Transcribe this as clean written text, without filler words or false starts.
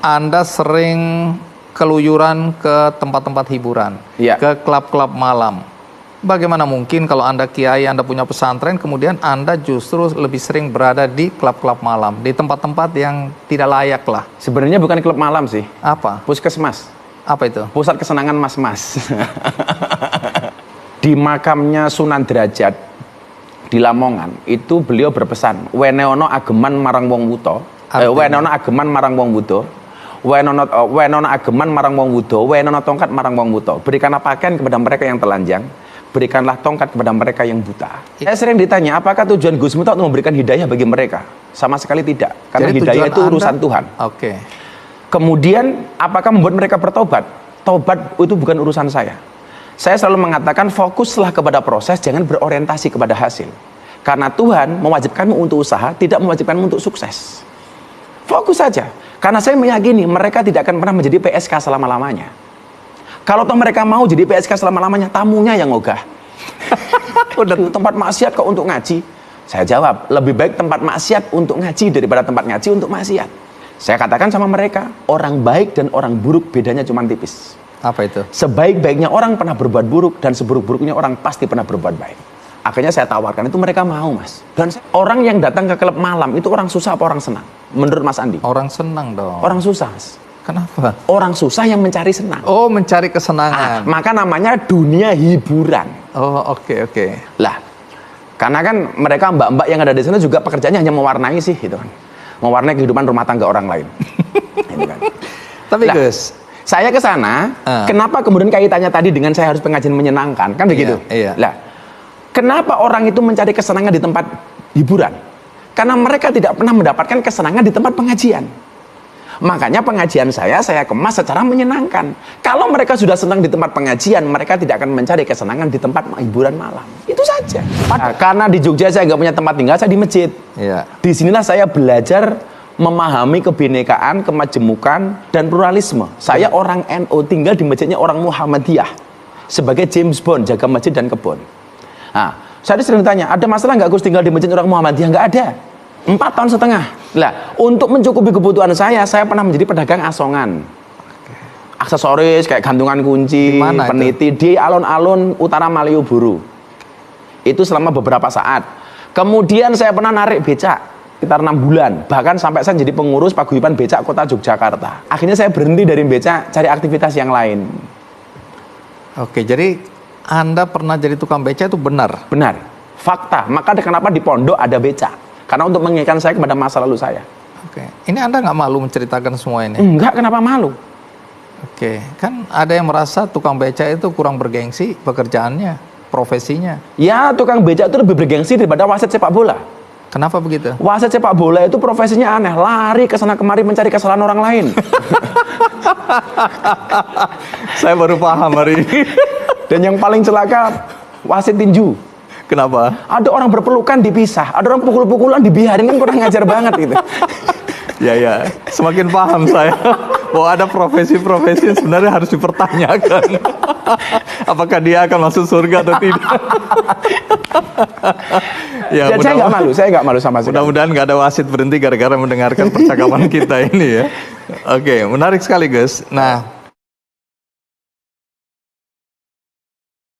Anda sering keluyuran ke tempat-tempat hiburan, Iya. ke klub-klub malam. Bagaimana mungkin kalau Anda kiai, Anda punya pesantren, kemudian Anda justru lebih sering berada di klub-klub malam, di tempat-tempat yang tidak layak lah. Sebenarnya bukan klub malam sih. Apa? Puskesmas. Apa itu? Pusat kesenangan mas-mas. Di makamnya Sunan Derajat di Lamongan itu beliau berpesan, weneono ageman marang wong wuto, wenono ageman marang wong wudo, wenono ageman marang wong wudo, wenono tongkat marang wong wuto. Berikanlah pakaian kepada mereka yang telanjang, berikanlah tongkat kepada mereka yang buta. Saya sering ditanya, apakah tujuan Gus Miftah untuk memberikan hidayah bagi mereka? Sama sekali tidak, karena Jadi hidayah itu urusan Tuhan. Oke. Kemudian, apakah membuat mereka bertobat? Tobat itu bukan urusan saya. Saya selalu mengatakan fokuslah kepada proses, jangan berorientasi kepada hasil. Karena Tuhan mewajibkanmu untuk usaha, tidak mewajibkanmu untuk sukses. Fokus saja. Karena saya meyakini mereka tidak akan pernah menjadi PSK selama-lamanya. Kalau toh mereka mau jadi PSK selama-lamanya, tamunya yang ogah. Udah tempat maksiat kok untuk ngaji. Saya jawab, lebih baik tempat maksiat untuk ngaji daripada tempat ngaji untuk maksiat. Saya katakan sama mereka, orang baik dan orang buruk bedanya cuma tipis. Apa itu? Sebaik-baiknya orang pernah berbuat buruk dan seburuk-buruknya orang pasti pernah berbuat baik. Akhirnya saya tawarkan, itu mereka mau, Mas. Dan orang yang datang ke klub malam itu orang susah apa orang senang? Menurut Mas Andi? Orang senang dong. Orang susah, Mas. Kenapa? Orang susah yang mencari senang. Oh, mencari kesenangan. Maka namanya dunia hiburan. Oh, oke. Lah, karena kan mereka mbak-mbak yang ada di sana juga pekerjaannya hanya mewarnai sih, gitu kan. Mewarnai kehidupan rumah tangga orang lain. Gitu kan. Tapi Lah, Gus, saya ke sana, kenapa kemudian kaitannya tadi dengan saya harus pengajian menyenangkan, kan begitu? Iya. Lah, kenapa orang itu mencari kesenangan di tempat hiburan? Karena mereka tidak pernah mendapatkan kesenangan di tempat pengajian. Makanya pengajian saya kemas secara menyenangkan. Kalau mereka sudah senang di tempat pengajian, mereka tidak akan mencari kesenangan di tempat hiburan malam. Itu saja. Karena di Jogja saya nggak punya tempat tinggal, saya di masjid. Iya. Disinilah saya belajar memahami kebinekaan, kemajemukan, dan pluralisme. Saya orang NU, tinggal di masjidnya orang Muhammadiyah. Sebagai James Bond, jaga masjid dan kebun. Nah, saya sering ditanya, ada masalah nggak Gus tinggal di masjid orang Muhammadiyah? Nggak ada. 4 tahun setengah. Lah, untuk mencukupi kebutuhan saya pernah menjadi pedagang asongan. Aksesoris kayak gantungan kunci, peniti di alun-alun utara Malioboro. Itu selama beberapa saat. Kemudian saya pernah narik becak sekitar 6 bulan. Bahkan sampai saya jadi pengurus paguyuban becak kota Yogyakarta. Akhirnya saya berhenti dari becak, cari aktivitas yang lain. Oke, jadi Anda pernah jadi tukang becak itu benar? Benar. Fakta. Maka kenapa di pondok ada becak? Karena untuk mengingatkan saya kepada masa lalu saya. Oke. Ini Anda nggak malu menceritakan semua ini? Enggak, kenapa malu? Oke. Kan ada yang merasa tukang becak itu kurang bergengsi pekerjaannya, profesinya. Ya, tukang becak itu lebih bergengsi daripada wasit sepak bola. Kenapa begitu? Wasit sepak bola itu profesinya aneh, lari ke sana kemari mencari kesalahan orang lain. Saya baru paham hari ini. Dan yang paling celaka, wasit tinju. Kenapa? Ada orang berpelukan dipisah, ada orang pukul-pukulan dibiarin, kan kurang ngajar banget gitu. Ya, semakin paham saya. Bahwa ada profesi-profesi yang sebenarnya harus dipertanyakan. Apakah dia akan masuk surga atau tidak? Ya, saya nggak malu sama sekali. Mudah-mudahan nggak ada wasit berhenti gara-gara mendengarkan percakapan kita ini ya. Oke, menarik sekali Gus. Nah,